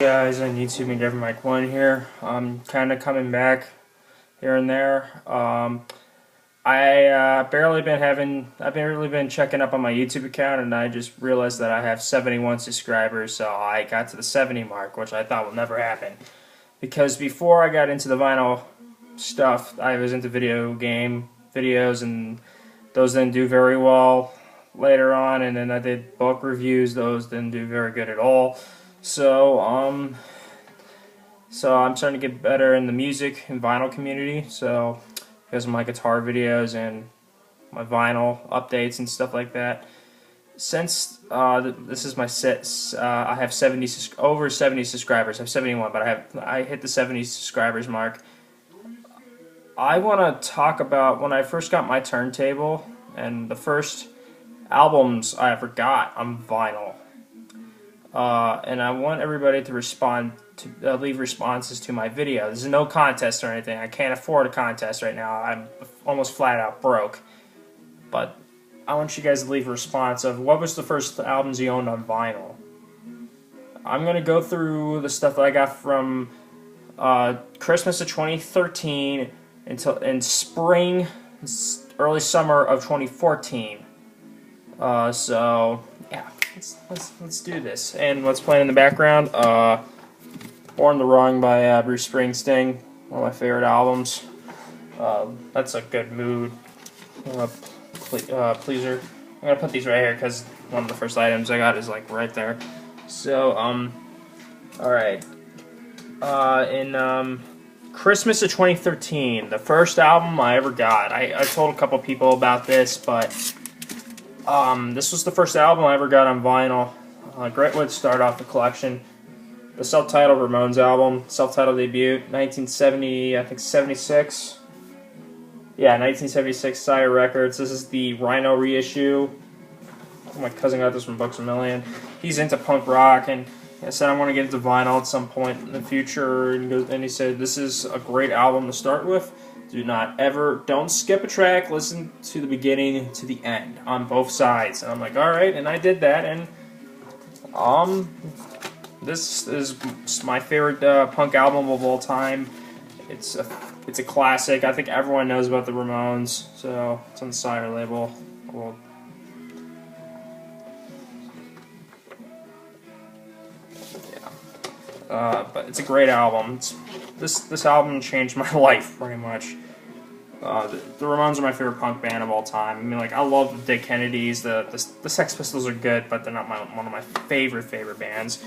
Guys on YouTube and Devin Mike 1 here. I'm kind of coming back here and there. I've barely been checking up on my YouTube account, and I just realized that I have 71 subscribers, so I got to the 70 mark, which I thought would never happen. Because before I got into the vinyl stuff, I was into video game videos, and those didn't do very well later on, and then I did book reviews. Those didn't do very good at all. So I'm starting to get better in the music and vinyl community. So because of my guitar videos and my vinyl updates and stuff like that. Since this is my set, I have over 70 subscribers. I have 71, but I hit the 70 subscribers mark. I want to talk about when I first got my turntable and the first albums I ever got on vinyl. And I want everybody to leave responses to my video. This is no contest or anything. I can't afford a contest right now. I'm almost flat out broke. But I want you guys to leave a response of what was the first albums you owned on vinyl. I'm going to go through the stuff that I got from Christmas of 2013 in spring, early summer of 2014. So yeah, let's do this. And what's playing in the background? Born the Wrong by Bruce Springsteen, one of my favorite albums. That's a good mood pleaser. I'm gonna put these right here because one of the first items I got is like right there. So all right. In Christmas of 2013, the first album I ever got. I told a couple people about this, but this was the first album I ever got on vinyl. Great way to start off the collection. The self-titled Ramones album, self-titled debut, 1970, I think 76. Yeah, 1976, Sire Records. This is the Rhino reissue. My cousin got this from Books A Million. He's into punk rock, and I said I want to get into vinyl at some point in the future. And he said, this is a great album to start with. Don't skip a track, listen to the beginning to the end on both sides. And I'm like, alright, and I did that, and this is my favorite punk album of all time. It's a classic. I think everyone knows about the Ramones, so it's on the Sire label. But it's a great album. This album changed my life pretty much. The Ramones are my favorite punk band of all time. I mean, like, I love the Dead Kennedys. The Sex Pistols are good, but they're not one of my favorite bands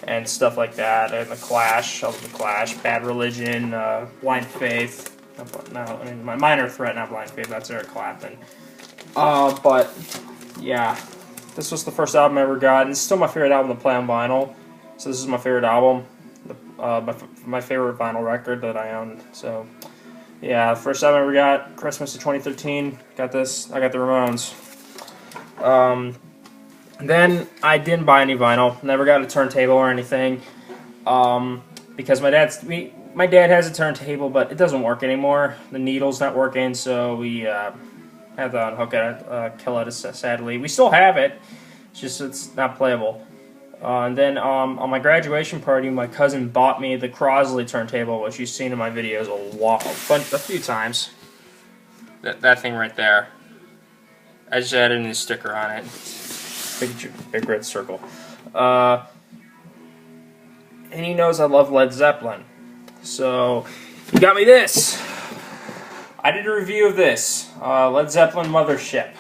and stuff like that. And the Clash, I love the Clash. Bad Religion, Blind Faith. No, I mean, my Minor Threat, not Blind Faith. That's Eric Clapton. But yeah, this was the first album I ever got, and it's still my favorite album to play on vinyl. So this is my favorite album, my favorite vinyl record that I own. So yeah, first album I ever got, Christmas of 2013. Got this. I got the Ramones. Then I didn't buy any vinyl. Never got a turntable or anything. Because my dad has a turntable, but it doesn't work anymore. The needle's not working, so we had to unhook it, kill it. Sadly, we still have it. It's just it's not playable. And then on my graduation party, my cousin bought me the Crosley turntable, which you've seen in my videos a few times. That thing right there. I just added a new sticker on it. Big red circle. And he knows I love Led Zeppelin. So he got me this. I did a review of this. Led Zeppelin Mothership.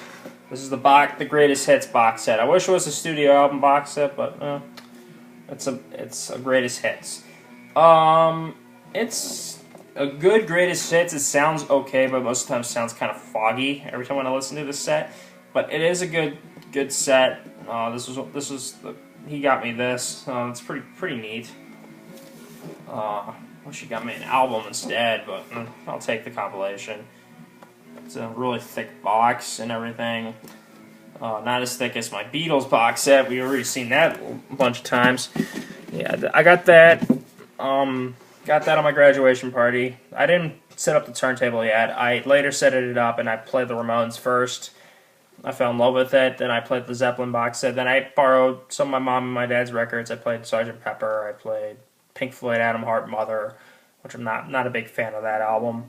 This is the greatest hits box set. I wish it was a studio album box set, but it's a greatest hits. It's a good greatest hits. It sounds okay, but most of the time it sounds kind of foggy every time when I listen to this set. But it is a good set. He got me this. It's pretty neat. Wish he got me an album instead, but I'll take the compilation. It's a really thick box and everything. Not as thick as my Beatles box set. We've already seen that a bunch of times. Yeah, I got that. Got that on my graduation party. I didn't set up the turntable yet. I later set it up and I played the Ramones first. I fell in love with it. Then I played the Zeppelin box set. Then I borrowed some of my mom and my dad's records. I played Sgt. Pepper. I played Pink Floyd, Atom Heart, Mother, which I'm not a big fan of that album.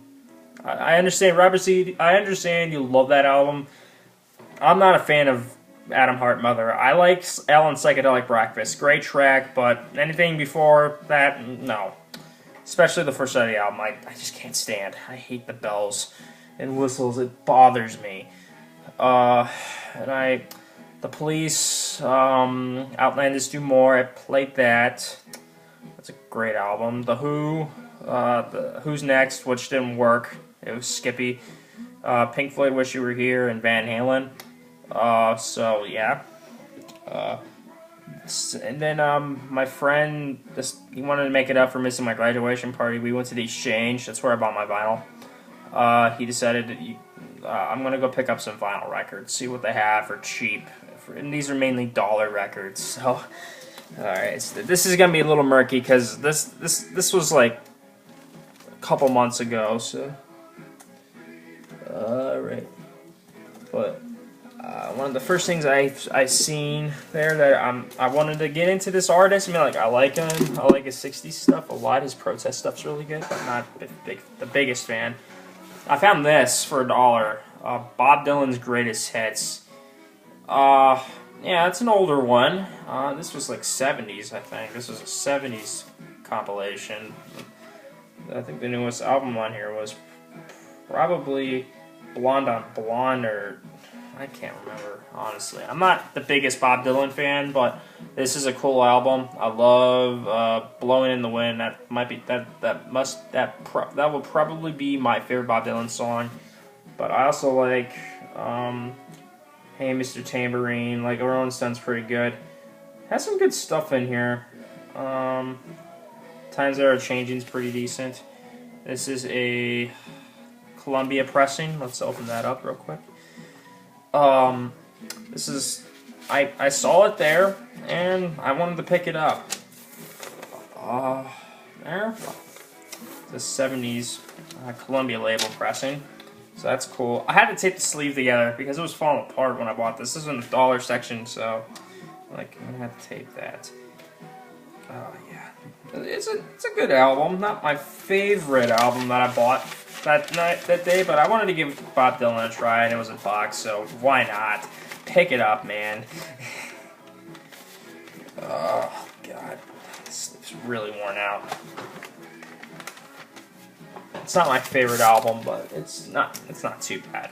I understand Robert Seed. I understand you love that album. I'm not a fan of Atom Heart, Mother. I like Alan Psychedelic Breakfast. Great track, but anything before that, no. Especially the first side of the album, I just can't stand. I hate the bells and whistles. It bothers me. The Police, Outlanders Do More. I played that. That's a great album. The Who, the Who's Next, which didn't work. It was Skippy. Pink Floyd, Wish You Were Here, and Van Halen. So yeah. And then my friend, he wanted to make it up for missing my graduation party. We went to the Exchange. That's where I bought my vinyl. He decided I'm gonna go pick up some vinyl records, see what they have for cheap. And these are mainly dollar records. So, all right, so this is gonna be a little murky because this was like a couple months ago. So, all right, but. One of the first things I seen there that I wanted to get into this artist. I mean, like I like him. I like his '60s stuff a lot. His protest stuff's really good, but not the biggest fan. I found this for $1. Bob Dylan's Greatest Hits. Yeah, it's an older one. This was like '70s, I think. This was a '70s compilation. I think the newest album on here was probably Blonde on Blonde or. I can't remember, honestly. I'm not the biggest Bob Dylan fan, but this is a cool album. I love "Blowing in the Wind." That might be that will probably be my favorite Bob Dylan song. But I also like "Hey Mr. Tambourine." Like Rolling Stone's pretty good. Has some good stuff in here. Times That Are Changing's pretty decent. This is a Columbia pressing. Let's open that up real quick. This is, I saw it there, and I wanted to pick it up. There. The 70s Columbia label pressing. So that's cool. I had to tape the sleeve together because it was falling apart when I bought this. This is in the dollar section, so, like, I'm gonna have to tape that. Yeah. It's a good album. Not my favorite album that I bought that day, but I wanted to give Bob Dylan a try, and it was in box, so why not? Pick it up, man. Oh, God. It's really worn out. It's not my favorite album, but it's not too bad.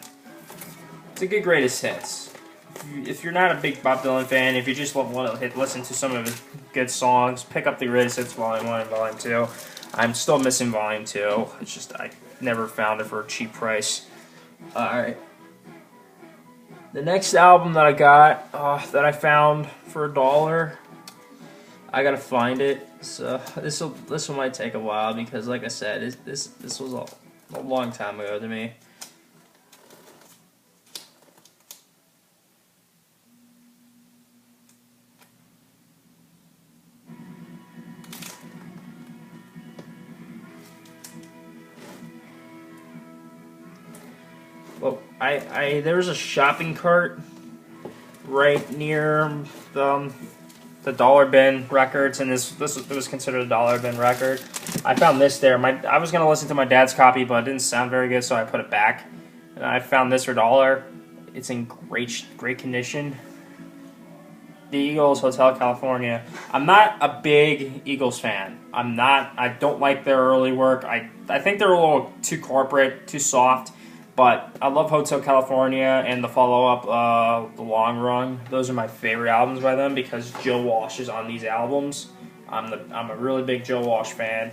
It's a good greatest hits. If you're not a big Bob Dylan fan, if you just want to listen to some of his good songs, pick up the Greatest Hits Volume 1 and Volume 2. I'm still missing Volume 2. It's just I never found it for a cheap price. Alright. The next album that I got, that I found for $1, I gotta find it. So this one might take a while because, like I said, this was a long time ago to me. Well, there was a shopping cart right near the dollar bin records, and this was considered a dollar bin record. I found this there. I was gonna listen to my dad's copy, but it didn't sound very good, so I put it back. And I found this for $1. It's in great condition. The Eagles, Hotel California. I'm not a big Eagles fan. I don't like their early work. I think they're a little too corporate, too soft. But I love Hotel California and the follow-up, The Long Run. Those are my favorite albums by them because Joe Walsh is on these albums. I'm a really big Joe Walsh fan,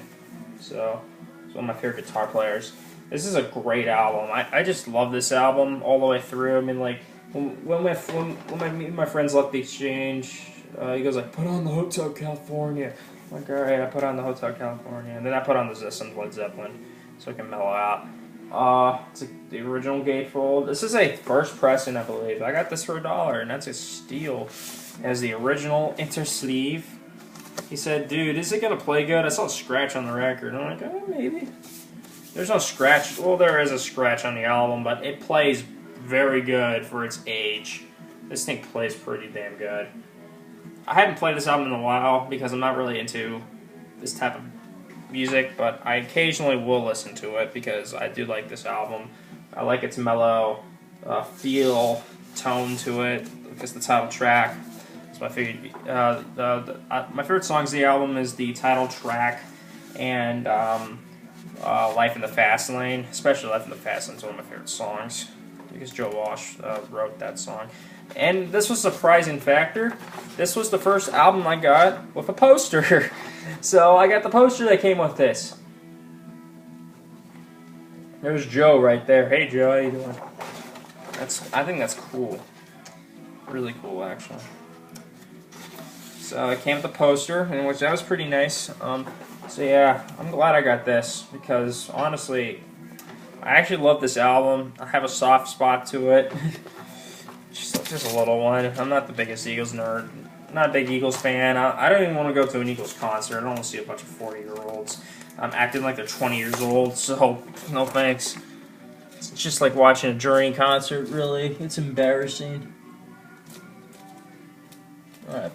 so he's one of my favorite guitar players. This is a great album. I just love this album all the way through. I mean, like when my friends left the Exchange, he goes like, "Put on the Hotel California." I'm like, all right, I put on the Hotel California, and then I put on some Led Zeppelin so I can mellow out. It's the original gatefold. This is a first pressing, I believe. I got this for $1, and that's a steal. It has the original intersleeve. He said, "Dude, is it gonna play good?" I saw a scratch on the record. I'm like, oh, maybe. There's no scratch. Well, there is a scratch on the album, but it plays very good for its age. This thing plays pretty damn good. I haven't played this album in a while because I'm not really into this type of music, but I occasionally will listen to it because I do like this album. I like its mellow feel, tone to it, because the title track is my favorite. My favorite songs of the album is the title track and Life in the Fast Lane. Especially Life in the Fast Lane is one of my favorite songs because Joe Walsh wrote that song. And this was a surprising factor. This was the first album I got with a poster. So I got the poster that came with this. There's Joe right there. Hey Joe, how you doing? I think that's cool. Really cool, actually. So it came with the poster, and which that was pretty nice. So yeah, I'm glad I got this because honestly, I actually love this album. I have a soft spot to it. Just a little one. I'm not the biggest Eagles nerd. I'm not a big Eagles fan. I don't even want to go to an Eagles concert. I don't want to see a bunch of 40-year-olds acting like they're 20 years old, so no thanks. It's just like watching a Journey concert, really. It's embarrassing. Alright.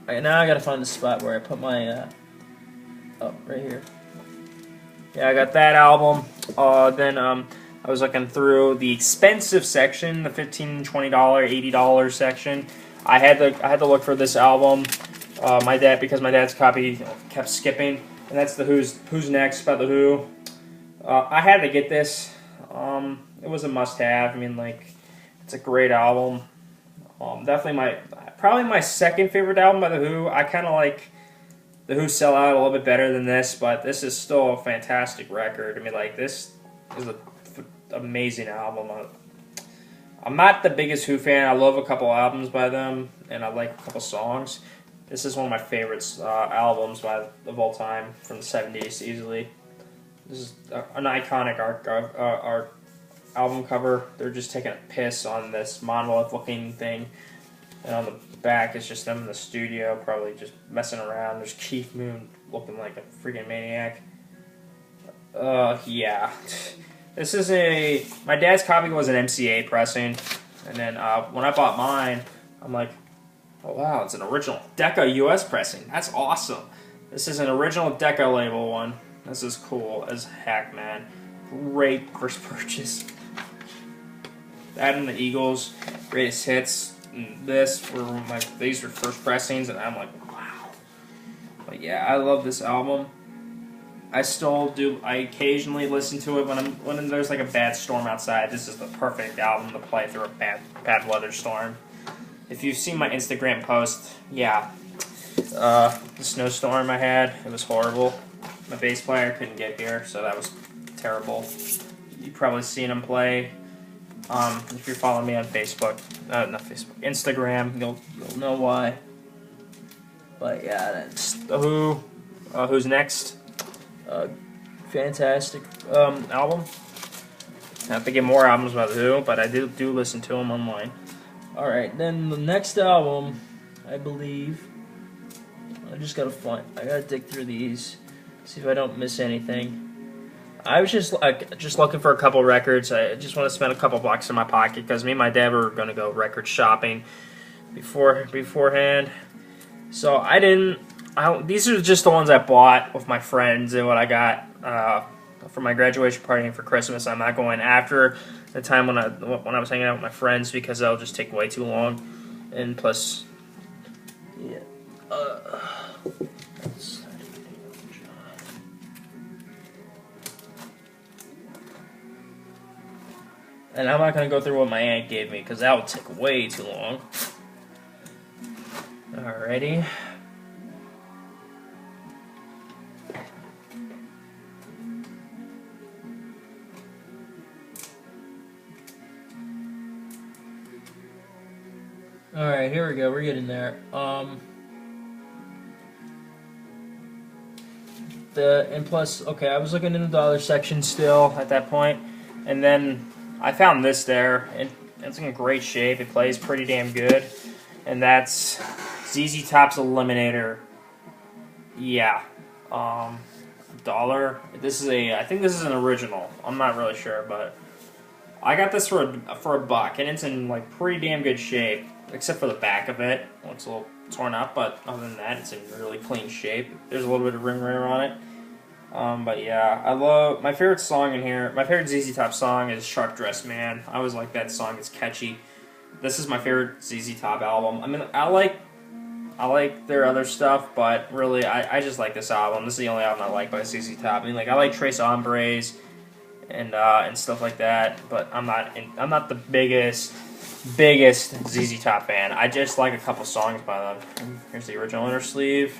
Alright, now I gotta find the spot where I put my, oh, right here. Yeah, I got that album. Then, I was looking through the expensive section, the $15, $20, $80 section. I had to look for this album. Because my dad's copy kept skipping, and that's the Who's Next by the Who. I had to get this. It was a must-have. I mean, like, it's a great album. Definitely probably my second favorite album by the Who. I kind of like the Who Sell Out a little bit better than this, but this is still a fantastic record. I mean, like, this is an amazing album. I'm not the biggest Who fan. I love a couple albums by them, and I like a couple songs. This is one of my favorites albums of all time from the 70s, easily. This is an iconic art album cover. They're just taking a piss on this monolith-looking thing, and on the back it's just them in the studio, probably just messing around. There's Keith Moon looking like a freaking maniac. Yeah. This is my dad's copy was an MCA pressing, and then when I bought mine, I'm like, oh wow, it's an original Decca US pressing. That's awesome. This is an original Decca label one. This is cool as heck, man. Great first purchase. That and the Eagles greatest hits. And these were first pressings, and I'm like, wow. But yeah, I love this album. I still do. I occasionally listen to it when there's like a bad storm outside. This is the perfect album to play through a bad weather storm. If you've seen my Instagram post, yeah, the snowstorm I had, it was horrible. My bass player couldn't get here, so that was terrible. You've probably seen him play. If you're following me on Facebook, not Facebook, Instagram, you'll know why. But yeah, that's the Who. Who's Next? Fantastic album. I have to get more albums by the Who, but I do listen to them online. Alright, then the next album, I believe, I gotta dig through these, see if I don't miss anything. I was just looking for a couple records. I just want to spend a couple bucks in my pocket because me and my dad were going to go record shopping beforehand. So these are just the ones I bought with my friends and what I got for my graduation party and for Christmas. I'm not going after the time when I was hanging out with my friends because that'll just take way too long. And plus, yeah. And I'm not going to go through what my aunt gave me because that would take way too long. Alrighty. Alright, here we go. We're getting there. And plus, okay, I was looking in the dollar section still at that point, and then I found this there, and it's in great shape. It plays pretty damn good, and that's ZZ Top's Eliminator. Yeah, $1. I think this is an original. I'm not really sure, but I got this for a buck, and it's in like pretty damn good shape, except for the back of it. It looks a little torn up, but other than that, it's in really clean shape. There's a little bit of ring wear on it. But yeah, I love my favorite song in here. My favorite ZZ Top song is "Sharp Dressed Man." I always like that song. It's catchy. This is my favorite ZZ Top album. I mean, I like their other stuff, but really, I just like this album. This is the only album I like by ZZ Top. I mean, like I like Tres Hombres and stuff like that, but I'm not the biggest ZZ Top fan. I just like a couple songs by them. Here's the original inner sleeve.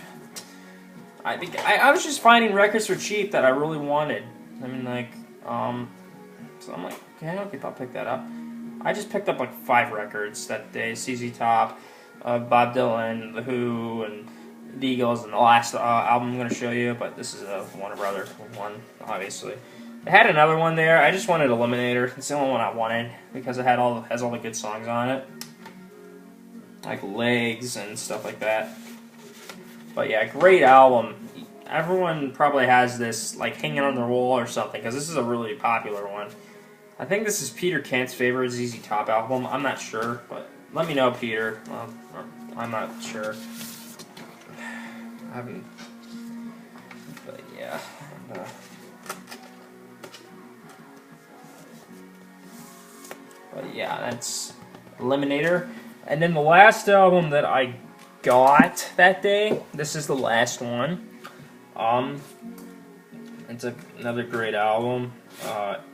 I was just finding records for cheap that I really wanted. I mean, like, so I'm like, okay, I'll pick that up. I just picked up like 5 records that day. ZZ Top, Bob Dylan, The Who, and the Eagles, and the last album I'm going to show you, but this is a Warner Brothers one, obviously. It had another one there. I just wanted Eliminator. It's the only one I wanted because it has all the good songs on it, like Legs and stuff like that. But yeah, great album. Everyone probably has this like hanging on their wall or something because this is a really popular one. I think this is Peter Kent's favorite ZZ Top album. I'm not sure, but let me know, Peter. I'm not sure. I haven't. But yeah. But yeah, that's Eliminator. And then the last album that I got that day, this is the last one. It's another great album.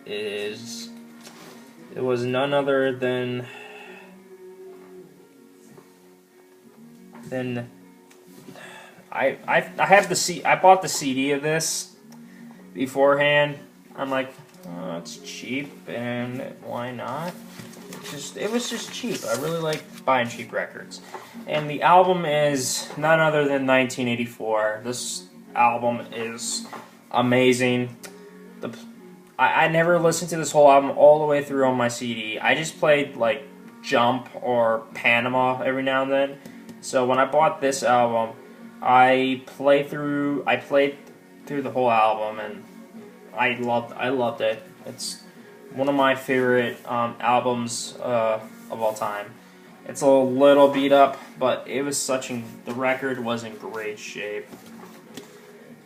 It was none other than I have I bought the CD of this beforehand. I'm like, oh, it's cheap, and why not? It was just cheap. I really like buying cheap records. And the album is none other than 1984. This album is amazing. I never listened to this whole album all the way through on my CD. I just played like Jump or Panama every now and then. So when I bought this album, I played through the whole album, and I loved it. It's one of my favorite albums of all time. It's a little beat up, but the record was in great shape.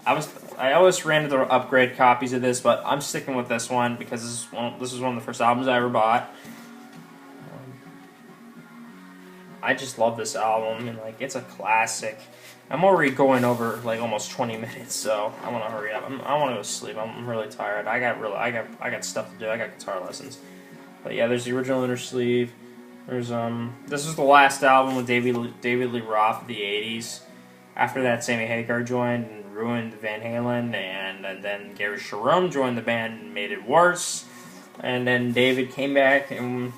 I always ran into upgrade copies of this, but I'm sticking with this one because this is one of the first albums I ever bought. I just love this album, and like it's a classic. I'm already going over like almost 20 minutes, so I want to hurry up. I want to go to sleep. I'm really tired. I got stuff to do. I got guitar lessons. But yeah, there's the original inner sleeve. There's this is the last album with David Lee Roth of the '80s. After that, Sammy Hagar joined and ruined Van Halen, and then Gary Sharon joined the band and made it worse. And then David came back, and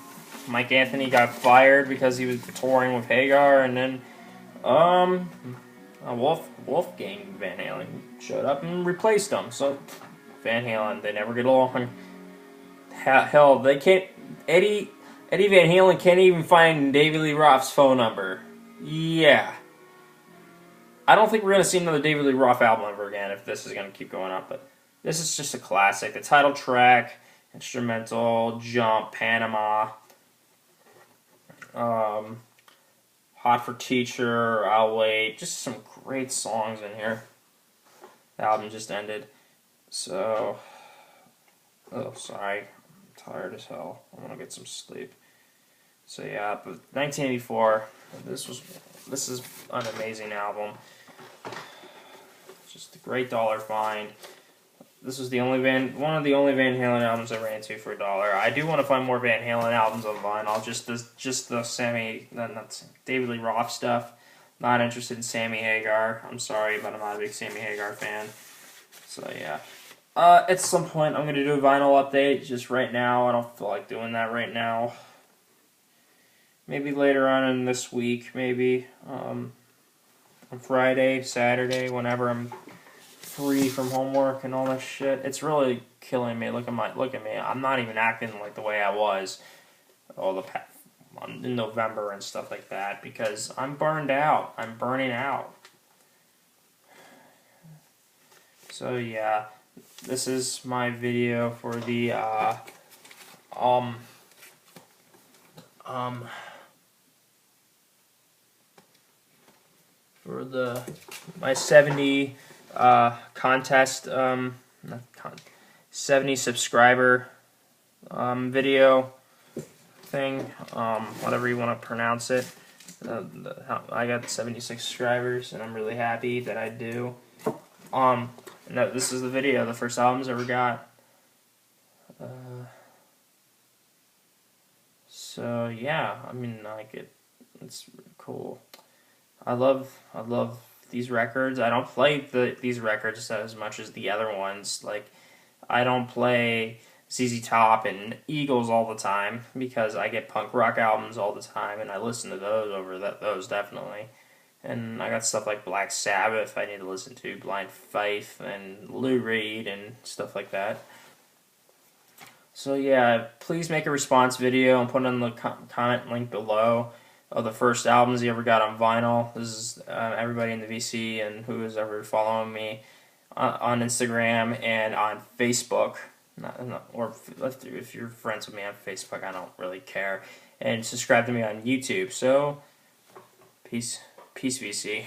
Mike Anthony got fired because he was touring with Hagar, and then Wolfgang Van Halen showed up and replaced him. So Van Halen, they never get along. Hell, they can't. Eddie Van Halen can't even find David Lee Roth's phone number. Yeah. I don't think we're going to see another David Lee Roth album ever again if this is going to keep going up, but this is just a classic. The title track, instrumental, Jump, Panama, Hot for Teacher, I'll Wait, just some great songs in here. The album just ended, so, oh, sorry, I'm tired as hell. I want to get some sleep. So yeah, but 1984, this is an amazing album. Just a great dollar find. This was one of the only Van Halen albums I ran into for $1. I do want to find more Van Halen albums on vinyl. Just the David Lee Roth stuff. Not interested in Sammy Hagar. I'm sorry, but I'm not a big Sammy Hagar fan. So yeah. At some point, I'm going to do a vinyl update. Just right now, I don't feel like doing that right now. Maybe later on in this week, maybe. On Friday, Saturday, whenever I'm free from homework and all that shit. It's really killing me. Look at me. I'm not even acting like the way I was in November and stuff like that because I'm burned out. I'm burning out. So yeah, this is my video for the Um, um, for my 70 contest, not 70 subscriber video thing, whatever you want to pronounce it. I got 76 subscribers, and I'm really happy that I do. No, this is the video, the first albums I ever got. So yeah, I mean, like it's cool. I love these records. I don't play these records as much as the other ones. Like, I don't play ZZ Top and Eagles all the time because I get punk rock albums all the time, and I listen to those over those definitely. And I got stuff like Black Sabbath I need to listen to, Blind Faith, and Lou Reed, and stuff like that. So yeah, please make a response video and put in the comment link below of the first albums you ever got on vinyl. This is everybody in the VC and who is ever following me on Instagram and on Facebook. Or if you're friends with me on Facebook, I don't really care. And subscribe to me on YouTube. So, peace VC.